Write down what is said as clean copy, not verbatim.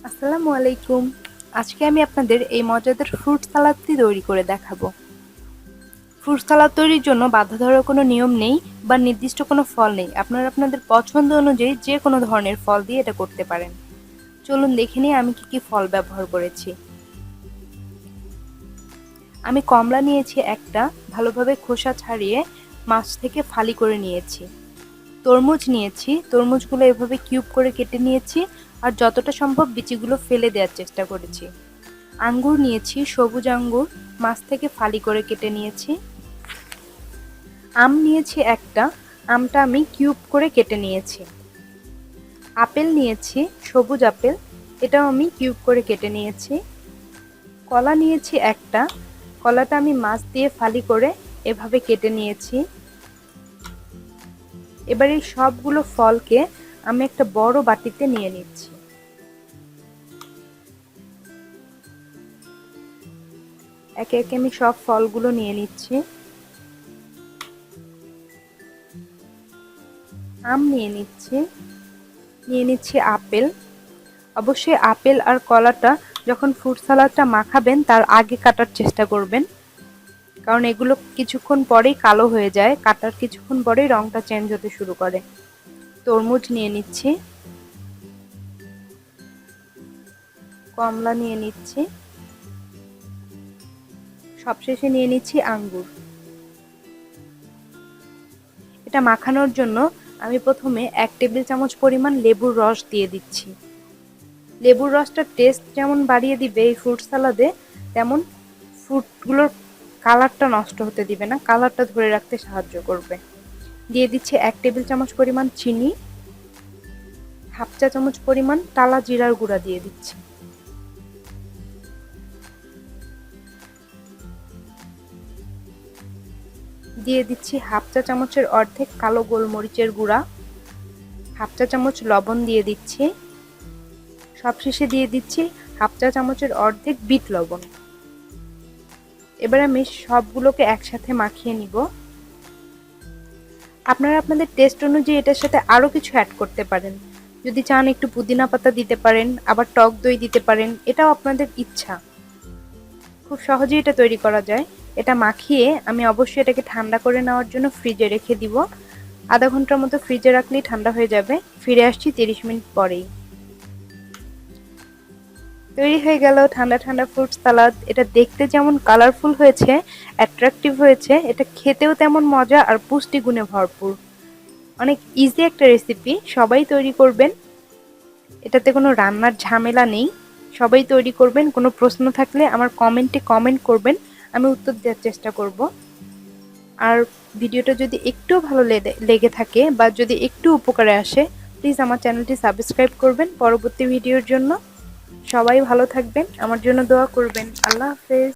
আসসালামু আলাইকুম। আজকে আমি আপনাদের এই মজাদার ফ্রুট সালাদটি তৈরি করে দেখাবো। ফ্রুট সালাদ তৈরির জন্য বাঁধা ধরার কোনো নিয়ম নেই বা নির্দিষ্ট কোনো ফল নেই। আপনারা আপনাদের পছন্দ অনুযায়ী যে কোনো ধরনের ফল দিয়ে এটা করতে পারেন। চলুন দেখে নিই আমি কি কি ফল ব্যবহার করেছি। আমি কমলা নিয়েছি একটা, ভালোভাবে খোসা ছাড়িয়ে মাছ থেকে ফালি করে নিয়েছি। তরমুজ নিয়েছি, তরমুজগুলো এভাবে কিউব করে কেটে নিয়েছি আর যতটা সম্ভব বিচিগুলো ফেলে দেওয়ার চেষ্টা করেছি। আঙ্গুর নিয়েছি, সবুজ আঙ্গুর মাছ থেকে ফালি করে কেটে নিয়েছি। আম নিয়েছি একটা, আমটা আমি কিউব করে কেটে নিয়েছি। আপেল নিয়েছি, সবুজ আপেল, এটাও আমি কিউব করে কেটে নিয়েছি। কলা নিয়েছি একটা, কলাটা আমি মাছ দিয়ে ফালি করে এভাবে কেটে নিয়েছি। এবার এই সবগুলো ফলকে আমি একটা বড় বাটিতে নিয়ে নিচ্ছি। একে একে আমি সব ফলগুলো নিয়ে নিচ্ছি। আম নিয়ে নিচ্ছি আপেল। অবশ্যই আপেল আর কলাটা যখন ফ্রুট সালাদটা মাখাবেন তার আগে কাটার চেষ্টা করবেন, কারণ এগুলো কিছুক্ষণ পরেই কালো হয়ে যায়, কাটার কিছুক্ষণ পরেই রংটা চেঞ্জ হতে শুরু করে। তরমুজ নিয়ে নিচ্ছি, কমলা নিয়ে নিচ্ছি, সবশেষে নিয়ে নিচ্ছি আঙ্গুর। এটা মাখানোর জন্য আমি প্রথমে 1 টেবিল চামচ পরিমাণ লেবুর রস দিয়ে দিচ্ছি। লেবুর রসটা টেস্ট যেমন বাড়িয়ে দিবে এই ফ্রুট সালাদে, তেমন ফ্রুটগুলোর কালারটা নষ্ট হতে দিবে না, কালারটা ধরে রাখতে সাহায্য করবে। দিয়ে দিচ্ছি 1 টেবিল চামচ পরিমাণ চিনি, হাফ চা চামচ পরিমাণ টালা জিরার গুঁড়া দিয়ে দিচ্ছি। দিয়ে দিচ্ছি হাফ চা চামচের অর্ধেক কালো গোলমরিচের গুঁড়া, হাফ চা চামচ লবণ দিয়ে দিচ্ছি। সবশেষে দিয়ে দিচ্ছি হাফ চা চামচের অর্ধেক বিট লবণ। এবার আমি সবগুলোকে একসাথে মাখিয়ে নিব। আপনারা আপনাদের টেস্ট অনুযায়ী এটার সাথে আরও কিছু অ্যাড করতে পারেন। যদি চান একটু পুদিনা পাতা দিতে পারেন, আবার টক দই দিতে পারেন, এটাও আপনাদের ইচ্ছা। খুব সহজেই এটা তৈরি করা যায়। এটা মাখিয়ে আমি অবশ্যই এটাকে ঠান্ডা করে নেওয়ার জন্য ফ্রিজে রেখে দিব। আধা ঘন্টার মতো ফ্রিজে রাখলেই ঠান্ডা হয়ে যাবে। ফিরে আসছি 30 মিনিট পরেই। তৈরি হয়ে গেল ঠান্ডা ঠান্ডা ফ্রুট সালাদ। এটা দেখতে যেমন কালারফুল হয়েছে, অ্যাট্রাকটিভ হয়েছে, এটা খেতেও তেমন মজা আর পুষ্টিগুণে ভরপুর। অনেক ইজি একটা রেসিপি, সবাই তৈরি করবেন। এটাতে কোনো রান্নার ঝামেলা নেই, সবাই তৈরি করবেন। কোনো প্রশ্ন থাকলে আমার কমেন্টে কমেন্ট করবেন, আমি উত্তর দেওয়ার চেষ্টা করব। আর ভিডিওটা যদি একটু ভালো লেগে থাকে বা যদি একটু উপকারে আসে, প্লিজ আমার চ্যানেলটি সাবস্ক্রাইব করবেন পরবর্তী ভিডিওর জন্য। সবাই ভালো থাকবেন, আমার জন্য দোয়া করবেন। আল্লাহ হাফেজ।